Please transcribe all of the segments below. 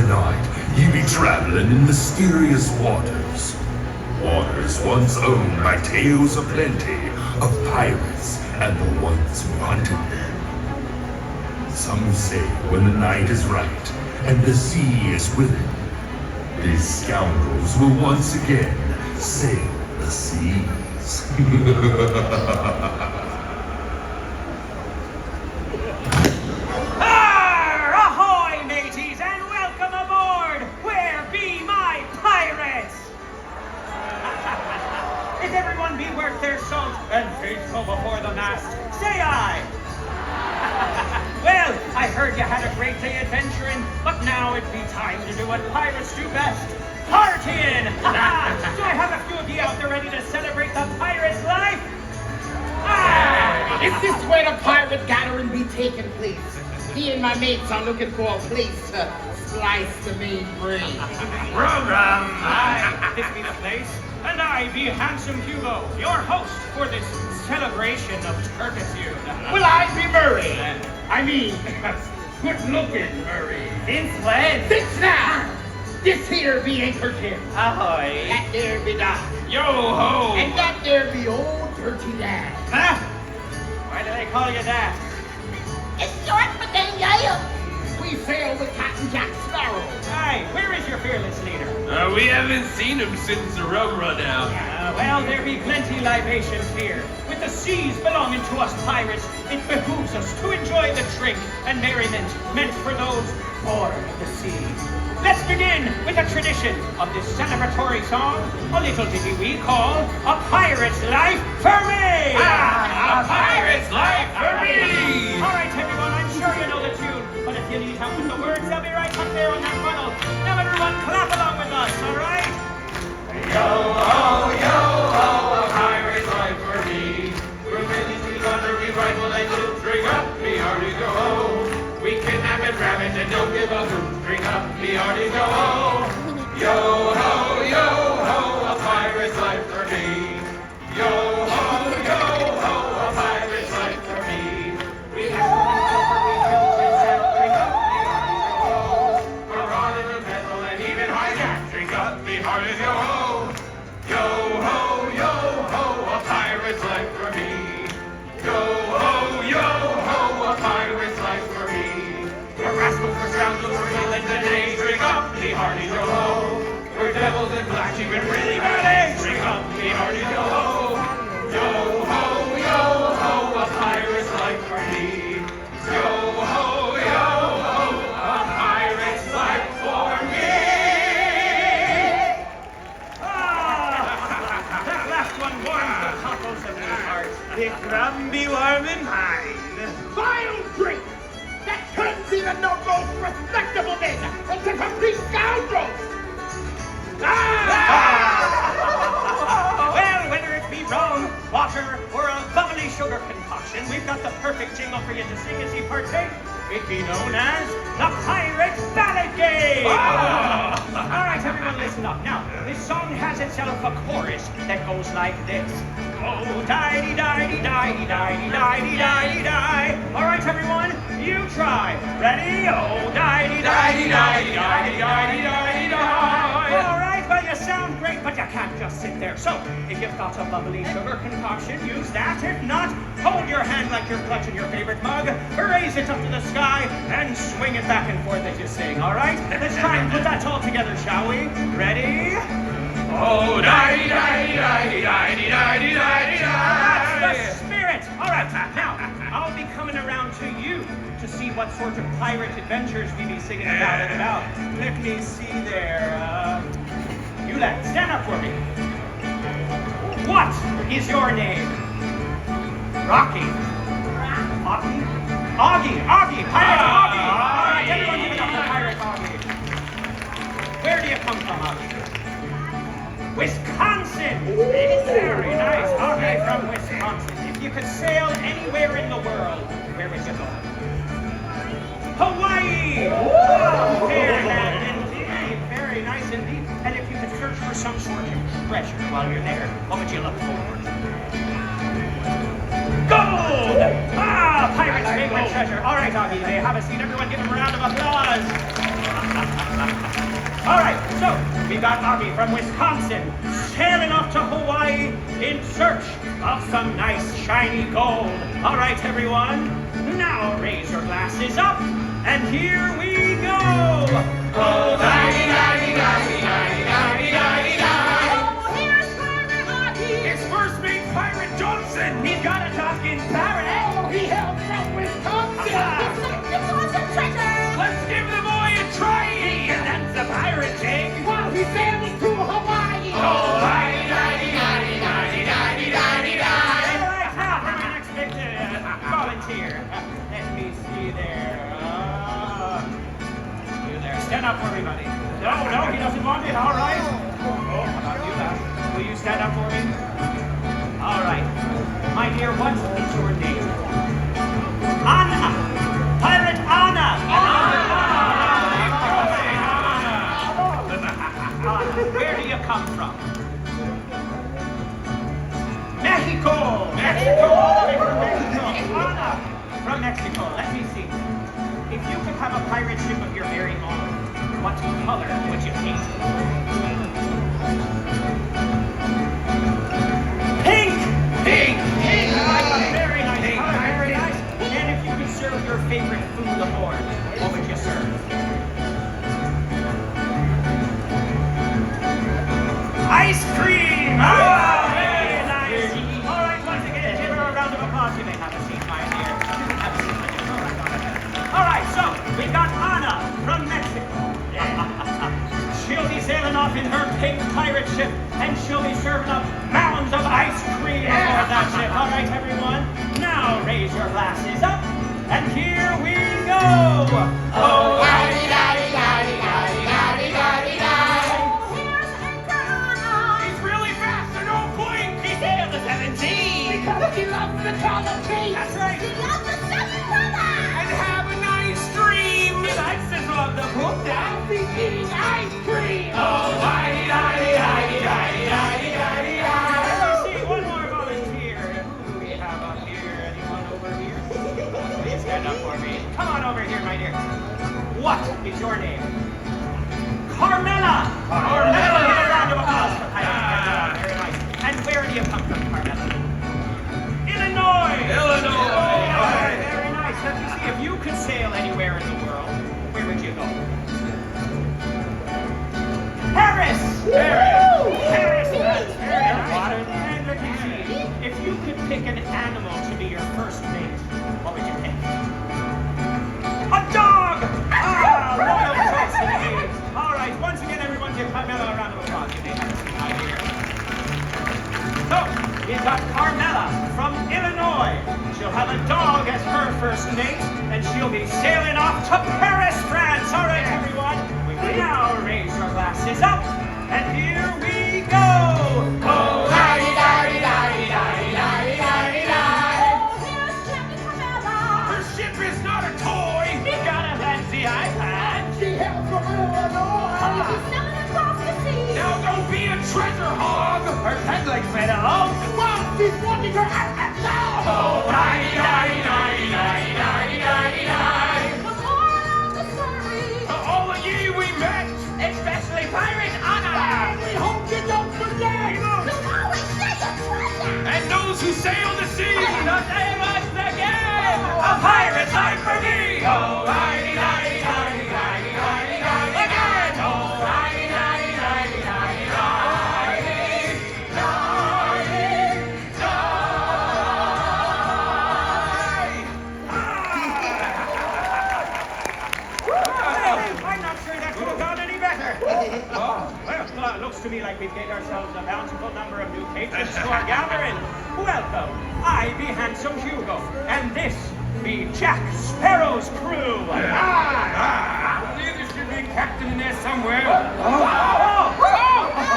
Tonight, ye be traveling in mysterious waters. Waters once owned by tales of plenty of pirates and the ones who hunted them. Some say when the night is right and the sea is willing, these scoundrels will once again sail the seas. Ahoy, mateys, and welcome aboard! Where be my pirates? If everyone be worth their salt and faithful before the mast, say aye! Well, I heard you had a great day adventuring, but now it be time to do what pirates do best. Partying! Do I have a few of you out there ready to celebrate the pirate's life? Is this where the pirate gathering be taking place? Me and my mates are looking for a place to slice the main brain. Rum rum! Aye, this be the place, and I be Handsome Hugo, your host for this celebration of turpitude. Well, I be Murray. I mean, good-looking Murray. Since when? Since now! This here be Anchor Jim. Ahoy! That there be Doc. Yo ho! And that there be old Dirty Dad. Huh? Why do they call you that? It's short for dang yayo. We sail with Captain Jack Sparrow. Aye, where is your fearless leader? We haven't seen him since the rum run out. Well, there be plenty libations here. With the seas belonging to us pirates, it behooves us to enjoy the drink and merriment meant for those born of the sea. Let's begin with a tradition of this celebratory song, a little ditty we call A Pirate's Life for Me! A Pirate's Life for Me! All right, everyone, I'm sure you know the tune, but if you need help with the words, they'll be right up there on that funnel. Now everyone clap along with us, all right? Yo ho, a pirate's life for me. We're ready to thunder, we rifle and shoot. String up, me hearties go ho. We kidnap and rabbit and don't give a hoot. String up, me hearties go ho. Yo ho, a pirate's life for me. Yo ho, a pirate's life for me. We have string up, me hearties go ho. We're on in the metal and even hijack. String up, me hearties go ho. Yo ho, a pirate's life for me. Yo ho, a pirate's life for me. We're rascals, we're scoundrels, we're villains and knaves. Drink up, me hearties yo ho. We're devils in black, sheep and really bad eggs. Drink up, me hearties yo ho. Yo ho, a pirate's life for me. Yo ho, a pirate's life for me. That last one warms the cockles of my heart. The crumb be warm in mine. Vile drink! That turns even the most respectable men into complete scoundrels! Well, whether it be rum, water, or a bubbly sugar concoction, we've got the perfect jingle for you to sing as you partake. It be known as the Pirate Ballad Game! All right, everyone listen up. Now, this song has itself a chorus that goes like this. Oh, die-dee-die-dee-die-dee-die-dee-die-dee-die. All right, everyone, you try. Ready? Oh, die-dee-die-dee-die-dee-die-dee-die-dee-die. All right, well, you sound great, but you can't just sit there. So, if you've got a bubbly sugar concoction, use that. If not, hold your hand like you're clutching your favorite mug, raise it up to the sky, and swing it back and forth as you sing, all right? Let's try and put that all together, shall we? Ready? Oh, die-dee-die-dee-die-dee-die-dee-die-dee-die. That's the spirit! All right, now, I'll be coming around to you to see what sort of pirate adventures we be singing about and about. Let me see there. You lads, stand up for me. What is your name? Rocky. Augie? Augie! Pirate Augie! All right, everyone give it up for Pirate Augie. Where do you come from, Augie? Wisconsin! Very nice. Okay, from Wisconsin. If you could sail anywhere in the world, where would you go? Hawaii! Oh, fair land indeed. Very nice indeed. And if you could search for some sort of treasure while you're there, what would you look for? Gold! Pirate's favorite treasure. All right, Augie, may I have a seat? Everyone give him a round of applause. All right, so we got Augie from Wisconsin sailing off to Hawaii in search of some nice shiny gold. All right, everyone, now raise your glasses up, and here we go. Oh, Oh, here's Pirate Augie. it's First Mate Pirate Johnson. He's got a talking parrot. Oh, he hails from Wisconsin. Ah. Let's give the boy a try. And that's the pirate jig. While he's sailing to Hawaii. All right, now for my next volunteer. Let me see there. You there. Stand up for me, buddy. No, he doesn't want it. All right. Oh, how about you, now? Will you stand up for me? All right. My dear, what is your name? Anna. Pirate Anna. Where do you come from? Mexico! Mexico! Anna from Mexico. Let me see. If you could have a pirate ship of your very own, what color would you paint? Pink! Pink! Pink! Very nice. Pink. Very nice. And if you could serve your favorite food aboard, what would you serve? Ice cream! Oh, very nice. All right, once again, give her a round of applause. You may have a seat, my dear. Have a seat, my dear. All right, so we got Anna from Mexico. She'll be sailing off in her pink pirate ship, and she'll be serving up mounds of ice cream aboard that ship. All right, everyone, now raise your glasses up, and here we go. Oh, He loves the color pink. that's right. He loves the sunny weather. And have a nice dream. He likes to love the poop down. I'll be eating ice cream. Oh, Let me see, one more volunteer. Who do we have up here? Anyone over here? Please stand up for me. Come on over here, my dear. What is your name? Carmela. Carmela. Give a round of applause for Carmela. Very nice. And where do you come from, Carmela? Illinois. Very nice. Let me see, if you could sail anywhere in the world, where would you go? Paris. Paris. That's very nice. And let me see, if you could pick an animal to be your first mate, what would you pick? A dog. Royal choice indeed. All right, once again, everyone, give Carmela a round of applause. You may have a seat, my dear. So, we've got Carmela from Illinois. She'll have a dog as her first mate, and she'll be sailing off to Paris, France. All right, everyone, now raise your glasses up, and here we go. Oh, Here's Captain Carmela. her ship is not a toy. He got a fancy iPad. She hails from Illinois. She's sailing across the sea. Now don't be a treasure hog. Her peg leg's made alone. Wow, she's wanting her iPad now. Oh, The moral of the story. to all of ye we met, especially Pirate Anna. And we hope you don't forget. You'll always say your treasure. And those who sail the sea, the day must begin. A pirate's life for me. Oh, again. Oh, I'm not sure that could have gone any better. Well, it looks to me like we've gained ourselves a bountiful number of new patrons to our gathering. Welcome. I be Handsome Hugo, and this be Jack Sparrow's crew. I believe there should be a captain in there somewhere.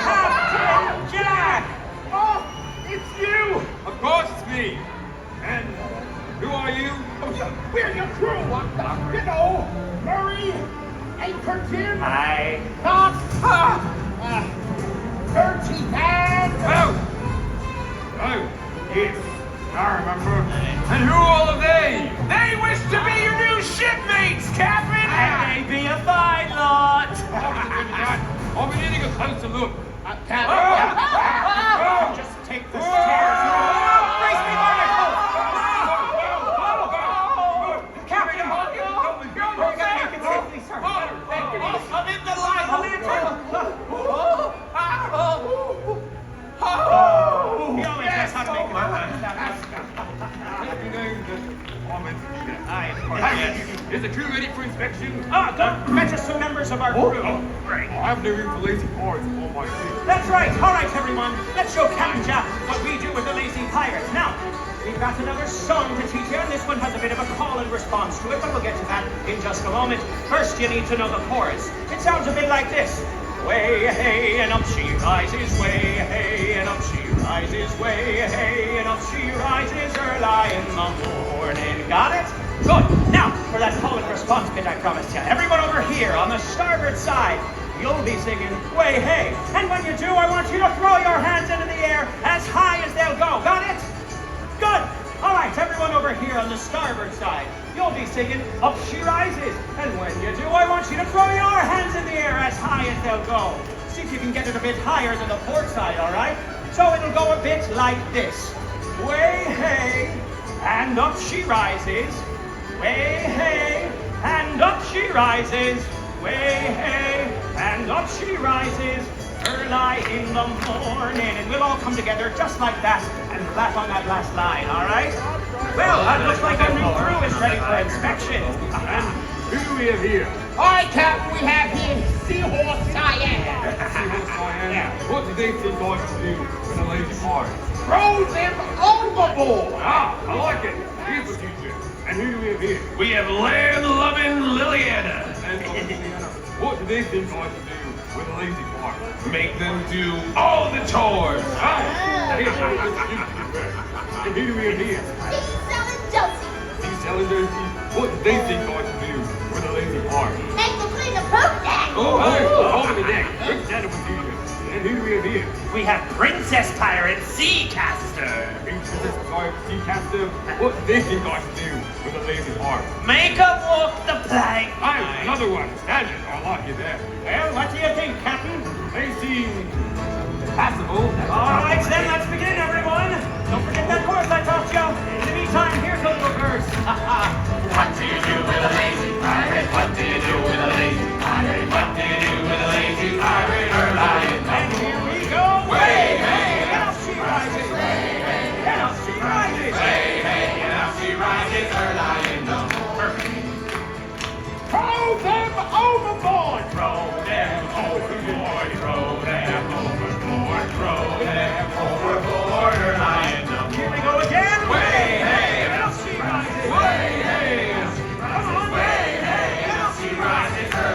Captain Jack! Oh, it's you! Of course it's me. And who are you? We're your crew. You know, Murray, Anchorton, Hi. Dirty Dan. Oh, yes, I remember. And who are all of they? They wish to be your new shipmates, Captain! And they be a fine lot! closer look. Captain. Just take the stairs. Brace me, Barnacle! Captain! We're gonna make it safely, sir. I'm in the line. A lantern! He always knows how to make it happen. Is the crew ready for inspection? Don't fetch us some members of our crew. Great. I have no room for lazy parts on my seat. That's right. All right, everyone. Let's show Captain Jack what we do with the lazy pirates. Now, we've got another song to teach you, and this one has a bit of a call and response to it, but we'll get to that in just a moment. First, you need to know the chorus. It sounds a bit like this. Way hey and up she rises, way hey and up she rises, way hey and up she rises early in the morning. Got it? Good. Now, for that call and response bit I promised you. Everyone over here on the starboard side, you'll be singing way hey. And when you do, I want you to throw your hands into the air as high as they'll go. Got it? Good. All right, everyone over here on the starboard side, you'll be singing up she rises. And when you do, I want you to throw your hands in the air as high as they'll go. See if you can get it a bit higher than the port side, all right? So it'll go a bit like this. Way hey, and up she rises. Way hey, and up she rises. Way hey, and up she rises. Early in the morning. And we'll all come together just like that and clap on that last line, all right? Well, that looks like our new crew is ready for inspection. And who do we have here? All right, Captain, we have here Seahorse Cyan. Seahorse Diane. What do they think I should do with a lazy part? Throw them overboard. I like it. Here's what you do. And who do we have here? We have land-loving Liliana. And Louisiana. What do they think I should do with a lazy part? Make them do all the chores. Here's what you do. And who do we have here? Selling Josie. These selling Josie. What do they think I should do with a lazy part? Make them clean the poop deck. Oh, hey, over the deck. Good gentlemen to you. And who do we have here? We have Princess Pirate Seacaster. Princess Pirate Seacaster. What do they think I should do with a lazy part? Make 'em walk the plank. Hey, another one. Standard. I like you there. Well, what do you think, Captain? They seem passable. All right, then, let's begin, everyone. Don't forget that chorus I taught you. In the meantime, here's a little verse. What do you do with a lazy pirate? What do you do with a lazy pirate? What do you do with a lazy pirate? Early in the And here we go. Way, hey, and up she rises. And up she rises. Hey, hey, and up she rises early in the morning. Throw them overboard. Throw them overboard, throw them overboard, throw them overboard, early in the morning. Here we go again. Way, hey, and up she rises. way, hey, Come on, way, hey, and up she rises early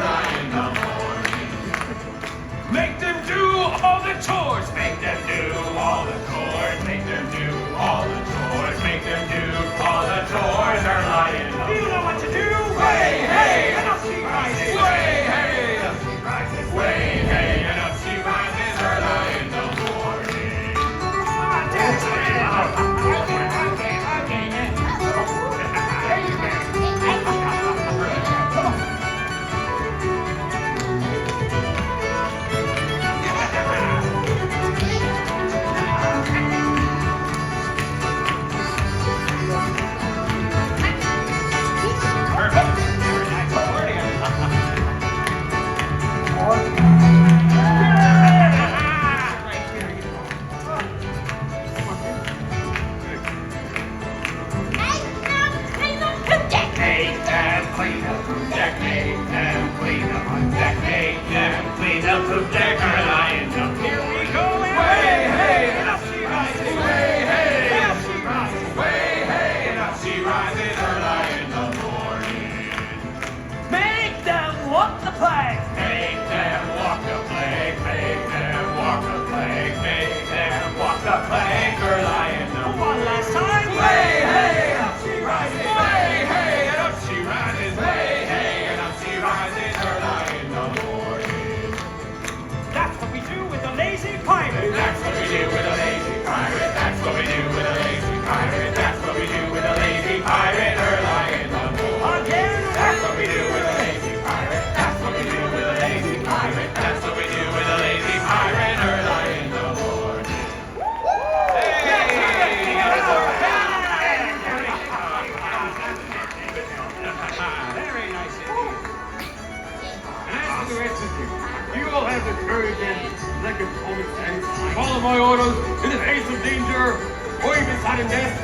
like a curtain, like a common sense. Follow my orders in the face of danger, or even sudden death.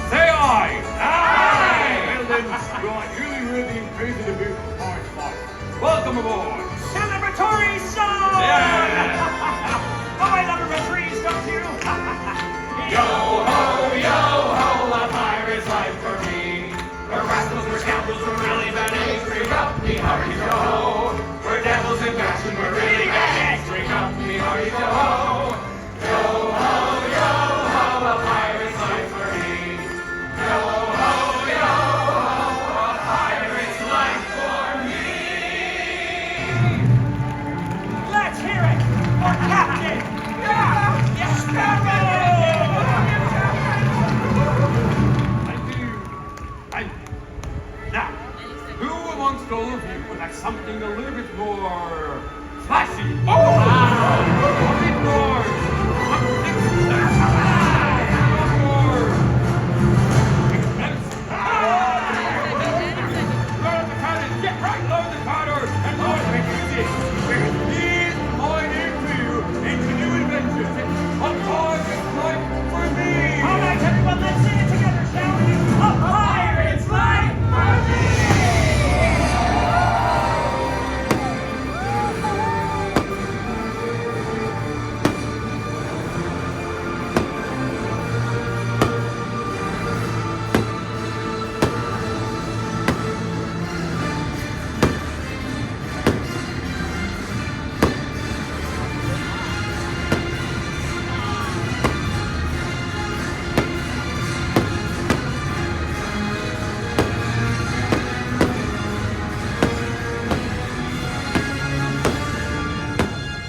Say aye! Aye! Well then, you are duly worthy and praised in the boot of hard fight. Welcome aboard! Celebratory song! Yeah! Oh, I love referees, don't you? Yo ho, yo ho, a pirate's life for me. We're rascals, we're scoundrels, we're really bad eggs. Bring up me hearties, yo ho. We're devils in fashion, we're really bad eggs. Bring up me hearties, yo ho. Yo ho, a pirate's life for me. Yo ho, a pirate's life for me. Let's hear it for Captain Sparrow! Thank you. Now, who amongst all of you would like something a little bit more flashy? A bit more. More expensive. Lower the cutters. Get right, lower the cutters. And lower the music. Here's my name for you into new adventures. A pirate's life for me. All right, everyone, let's sing it together, shall we? A pirate's life for me!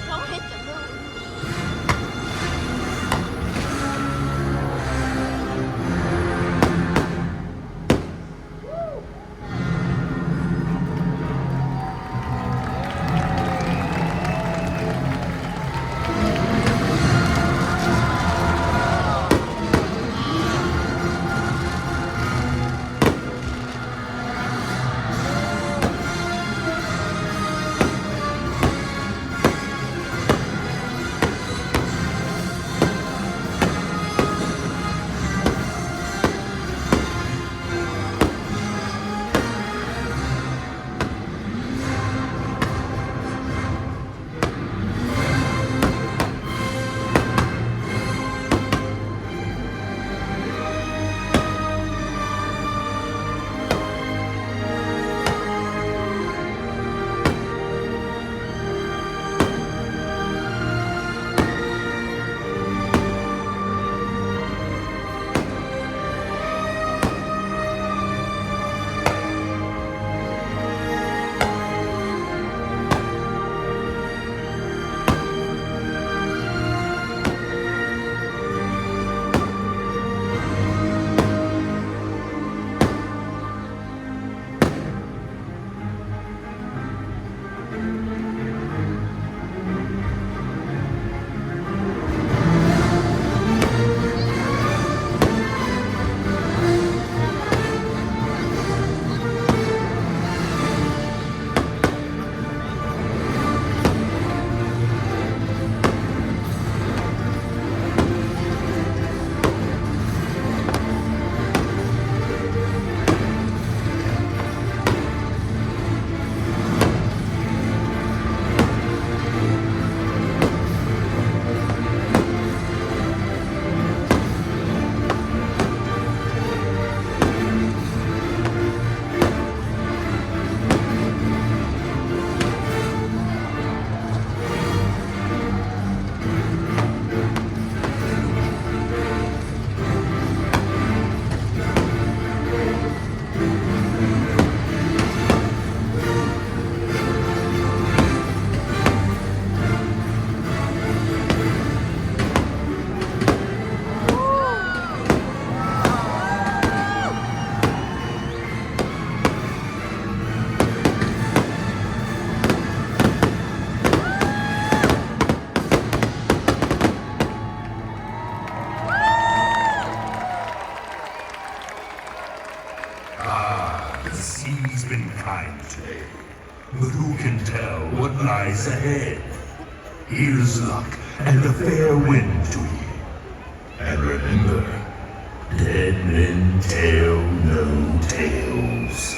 Don't hit the moon. The sea's been kind today. but who can tell what lies ahead? Here's luck and a fair wind to ye. And remember, dead men tell no tales.